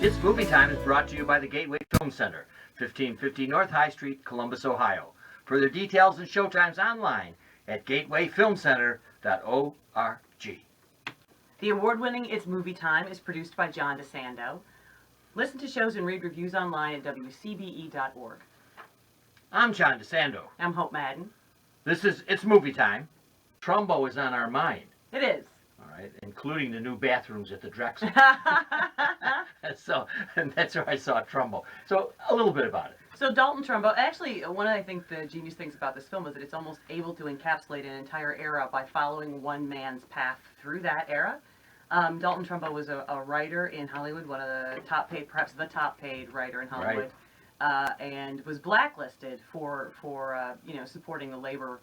It's Movie Time is brought to you by the Gateway Film Center, 1550 North High Street, Columbus, Ohio. Further details and showtimes online at gatewayfilmcenter.org. The award-winning It's Movie Time is produced by John DeSando. Listen to shows and read reviews online at WCBE.org. I'm John DeSando. I'm Hope Madden. This is It's Movie Time. Trumbo is on our mind. It is. All right, including the new bathrooms at the Drexel. And that's where I saw Trumbo. So a little bit about it. So Dalton Trumbo, actually, one of I think the genius things about this film is that it's almost able to encapsulate an entire era by following one man's path through that era. Dalton Trumbo was a writer in Hollywood, one of the top paid, perhaps the top paid writer in Hollywood, and was blacklisted for supporting the labor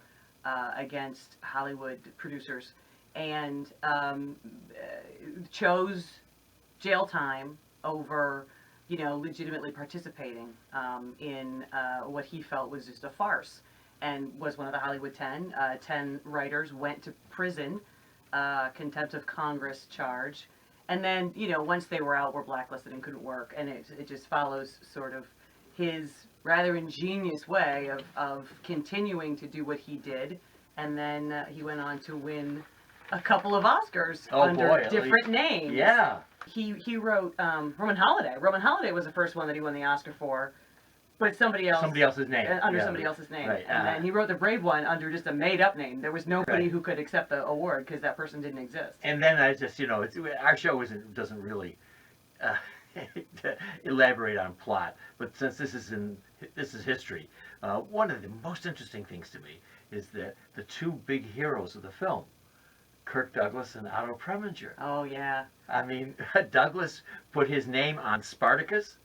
against Hollywood producers, and chose jail time over legitimately participating in what he felt was just a farce, and was one of the Hollywood 10. 10 writers went to prison, contempt of Congress charge, and then once they were out, were blacklisted and couldn't work. And it just follows sort of his rather ingenious way of continuing to do what he did, and then he went on to win a couple of Oscars under different names. Yeah. He wrote Roman Holiday. Roman Holiday was the first one that he won the Oscar for, but somebody else's name. Under somebody else's name. Right. And then he wrote The Brave One under just a made-up name. There was nobody who could accept the award because that person didn't exist. And then I just, our show doesn't really elaborate on plot, but since this is history, one of the most interesting things to me is that the two big heroes of the film, Kirk Douglas and Otto Preminger. Oh, yeah. I mean, Douglas put his name on Spartacus,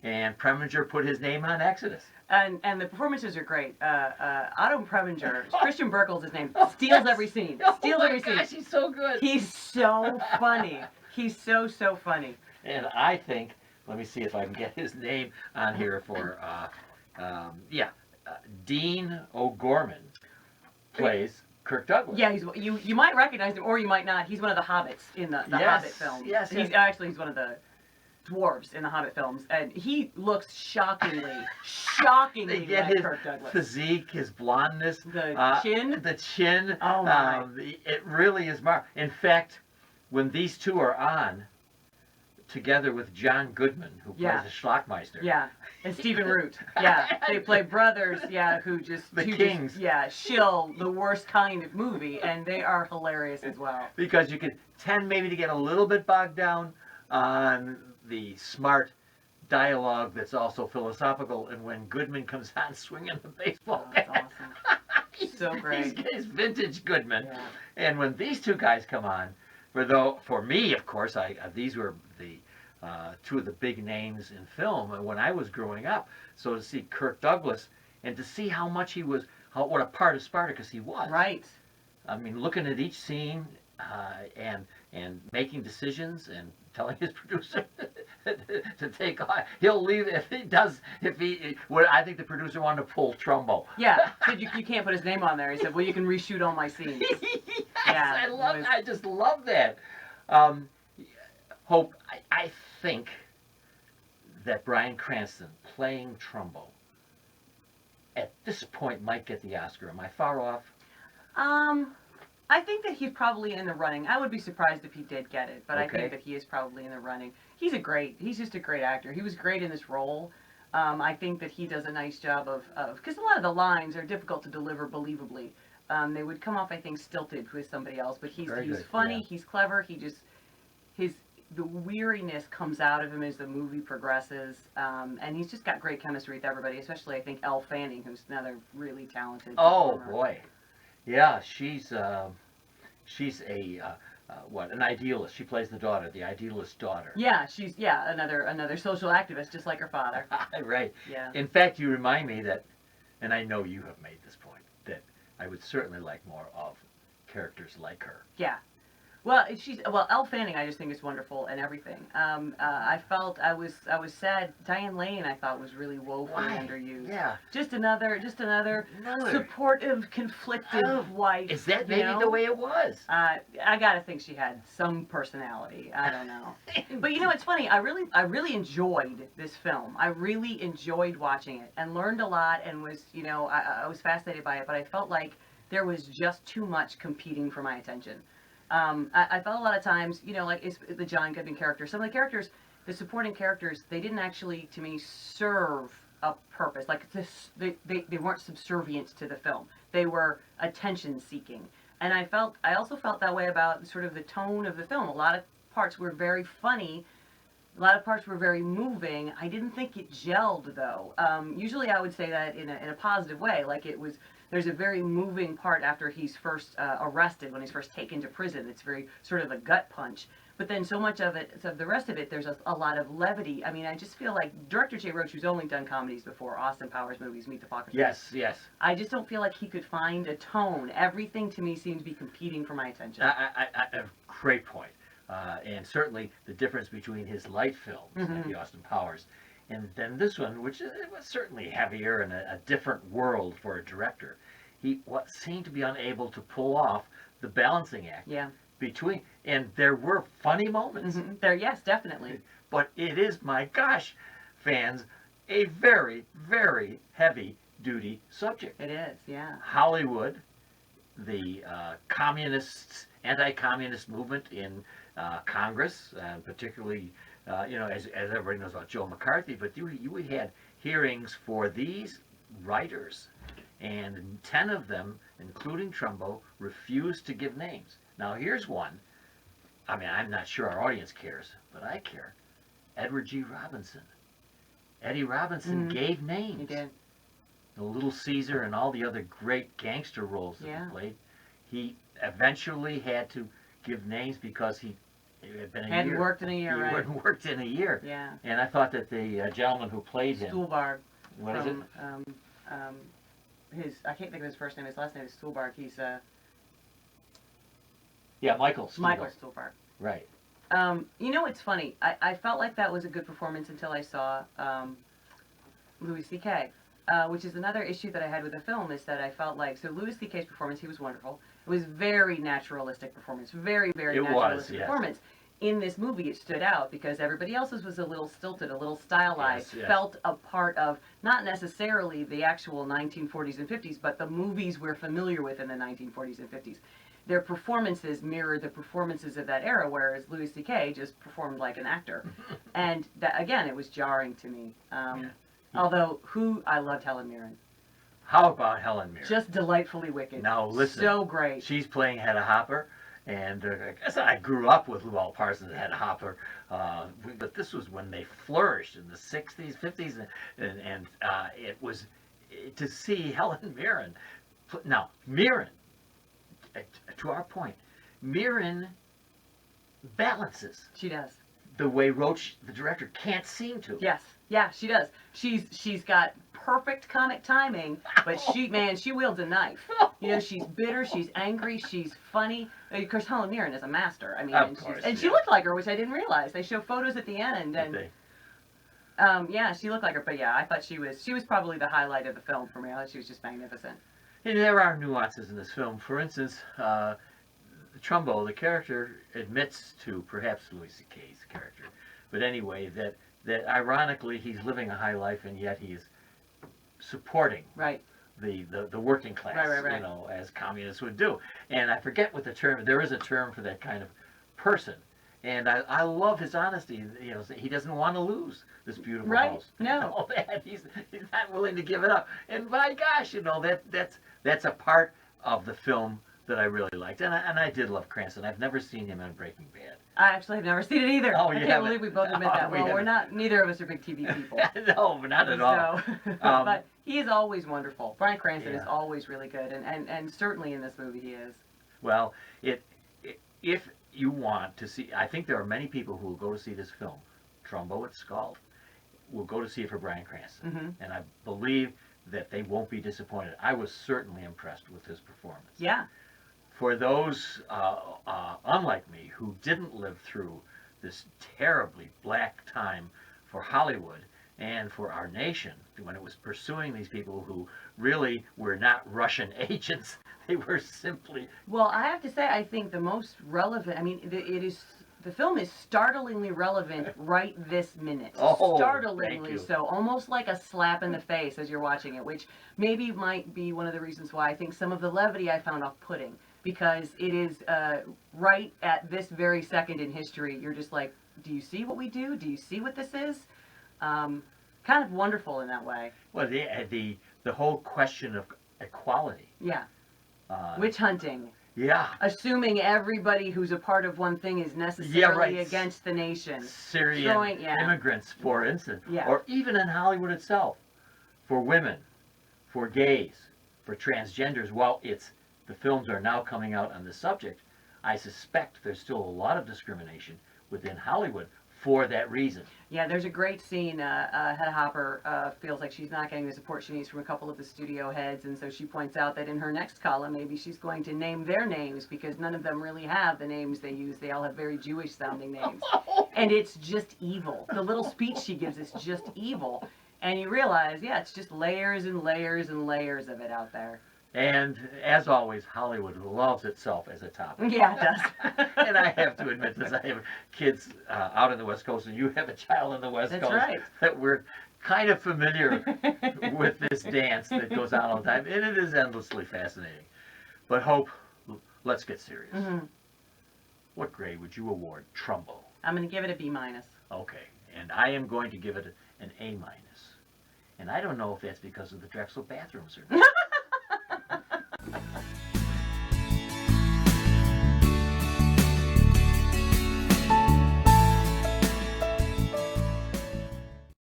and Preminger put his name on Exodus. And the performances are great. Otto Preminger, Christian Berkel's his name, steals every scene. Steals every scene. Gosh, he's so good. He's so funny. He's so funny. And I think, let me see if I can get his name on here for, Dean O'Gorman plays Kirk Douglas. Yeah, you might recognize him, or you might not. He's one of the hobbits in the Hobbit film. Yes, he's one of the dwarves in the Hobbit films, and he looks shockingly like Kirk Douglas. Physique, his blondness, the chin. Oh my! It really is in fact, when these two are on, together with John Goodman, who plays the Schlockmeister. Yeah, and Stephen Root. Yeah, they play brothers. Yeah, who just kings. Shill the worst kind of movie, and they are hilarious as well. Because you can tend maybe to get a little bit bogged down on the smart dialogue that's also philosophical, and when Goodman comes on swinging the baseball bat. That's awesome. So great. He's vintage Goodman. Yeah. And when these two guys come on, for me, of course, these were the two of the big names in film when I was growing up. So to see Kirk Douglas and to see how much what a part of Spartacus he was. Right. I mean, looking at each scene and making decisions and telling his producer to take off. He'll leave I think the producer wanted to pull Trumbo. Yeah, said you can't put his name on there. He said, well, you can reshoot all my scenes. Yes, I just love that. Hope, I think that Bryan Cranston playing Trumbo at this point might get the Oscar. Am I far off? I think that he's probably in the running. I would be surprised if he did get it, but I think that he is probably in the running. He's just a great actor. He was great in this role. I think that he does a nice job of because a lot of the lines are difficult to deliver believably. They would come off, I think, stilted with somebody else, but he's funny, yeah. He's clever, the weariness comes out of him as the movie progresses, and he's just got great chemistry with everybody, especially, I think, Elle Fanning, who's another really talented performer. Oh, boy. Yeah, she's an idealist. She plays the idealist daughter. Yeah, she's another social activist, just like her father. Right. Yeah. In fact, you remind me that, and I know you have made this point, that I would certainly like more of characters like her. Yeah. Well, Elle Fanning. I just think is wonderful and everything. I felt I was sad. Diane Lane I thought was really woefully Why? underused. Yeah. Just another supportive, conflicted wife. Is that you maybe know? the way it was? I gotta think she had some personality. I don't know. But you know, it's funny. I really enjoyed this film. I really enjoyed watching it and learned a lot and was, I was fascinated by it. But I felt like there was just too much competing for my attention. I felt a lot of times, like the John Goodman character. Some of the characters, the supporting characters, they didn't actually, to me, serve a purpose. Like they weren't subservient to the film. They were attention seeking. And I also felt that way about sort of the tone of the film. A lot of parts were very funny. A lot of parts were very moving. I didn't think it gelled though. Usually I would say that in a positive way. Like there's a very moving part after he's first arrested, when he's first taken to prison. It's very sort of a gut punch. But then so much of it, so the rest of it, there's a lot of levity. I mean, I just feel like director Jay Roach, who's only done comedies before, Austin Powers movies, Meet the Fockers. Yes, yes. I just don't feel like he could find a tone. Everything to me seems to be competing for my attention. Great point. And certainly the difference between his light films, like the Austin Powers, and then this one, which was certainly heavier and a different world for a director. He seemed to be unable to pull off the balancing act. Yeah. Between, and there were funny moments. Yes, definitely. But it is, my gosh, fans, a very, very heavy duty subject. It is, yeah. Hollywood, the anti-communist movement in Congress, particularly, as everybody knows about Joe McCarthy, but we had hearings for these writers, and 10 of them, including Trumbo, refused to give names. Now, here's one. I mean, I'm not sure our audience cares, but I care. Edward G. Robinson. Eddie Robinson gave names. He did. The Little Caesar and all the other great gangster roles that he played. He eventually had to give names because he had been hadn't worked in a year, right? He hadn't worked in a year. Yeah. And I thought that the gentleman who played him... Stuhlbarg. What is it? I can't think of his first name. His last name is Stuhlbarg. He's Yeah, Michael Stuhlbarg. Michael Stuhlbarg. Right. It's funny. I felt like that was a good performance until I saw Louis C.K., which is another issue that I had with the film, is that I felt like, so Louis C.K.'s performance, he was wonderful. It was very naturalistic performance. Very, very naturalistic performance. In this movie, it stood out because everybody else's was a little stilted, a little stylized, felt a part of, not necessarily the actual 1940s and 50s, but the movies we're familiar with in the 1940s and 50s. Their performances mirrored the performances of that era, whereas Louis C.K. just performed like an actor. And that, again, it was jarring to me. Although, I loved Helen Mirren. How about Helen Mirren? Just delightfully wicked. Now, listen. So great. She's playing Hedda Hopper, and I guess I grew up with Llewellyn Parsons and Hedda Hopper, but this was when they flourished in the 60s, 50s, and it was to see Helen Mirren. Now, Mirren, to our point, Mirren balances. She does. The way Roach, the director, can't seem to. Yes. Yeah, she does. She's got perfect comic timing, but she wields a knife. She's bitter, she's angry, she's funny. Of course, Helen Mirren is a master. I mean, she looked like her, which I didn't realize. They show photos at the end, and she looked like her. But yeah, I thought she was probably the highlight of the film for me. I thought she was just magnificent. And there are nuances in this film. For instance, Trumbo, the character, admits to perhaps Louis C.K.'s character, but anyway, that ironically he's living a high life and yet he's supporting the working class, right. as communists would do. And I forget what the term. There is a term for that kind of person. And I love his honesty. He doesn't want to lose this beautiful house. No. All that. He's not willing to give it up. And my gosh, that's a part of the film that I really liked. And I did love Cranston. I've never seen him in Breaking Bad. I actually have never seen it either. Oh, I can't believe we both admit that. Well, we're not. Neither of us are big TV people. No, not at all. But he is always wonderful. Bryan Cranston is always really good, and certainly in this movie he is. Well, if you want to see, I think there are many people who will go to see this film, Trumbo at Scald, will go to see it for Bryan Cranston, and I believe that they won't be disappointed. I was certainly impressed with his performance. Yeah. for those unlike me who didn't live through this terribly black time for Hollywood and for our nation, when it was pursuing these people who really were not Russian agents, they were simply. Well, I have to say, I think the most relevant. I mean, the film is startlingly relevant right this minute. Oh, Startlingly thank you. so, almost like a slap in the face as you're watching it, which maybe might be one of the reasons why I think some of the levity I found off-putting, because it is right at this very second in history. You're just like, do you see what we do? Do you see what this is? Kind of wonderful in that way. Well, the whole question of equality. Yeah. Uh, Witch hunting. yeah, Assuming everybody who's a part of one thing is necessarily right. against the nation. Syrian yeah. immigrants, for instance, Yeah. or even in Hollywood itself, for women, for gays, for transgenders. While the films are now coming out on the subject, I suspect there's still a lot of discrimination within Hollywood for that reason. Yeah, there's a great scene. Hedda Hopper feels like she's not getting the support she needs from a couple of the studio heads, and so she points out that in her next column, maybe she's going to name their names because none of them really have the names they use. They all have very Jewish-sounding names. And it's just evil. The little speech she gives is just evil. And you realize, yeah, it's just layers and layers and layers of it out there. And as always, Hollywood loves itself as a topic. Yeah, it does. And I have to admit this, I have kids out in the West Coast, and you have a child in the West That's Coast. right. That we're kind of familiar with this dance that goes on all the time, and it is endlessly fascinating. But Hope, let's get serious. Mm-hmm. What grade would you award Trumbo? I'm going to give it a B-. Okay, and I am going to give it an A-. And I don't know if that's because of the Drexel bathrooms or not.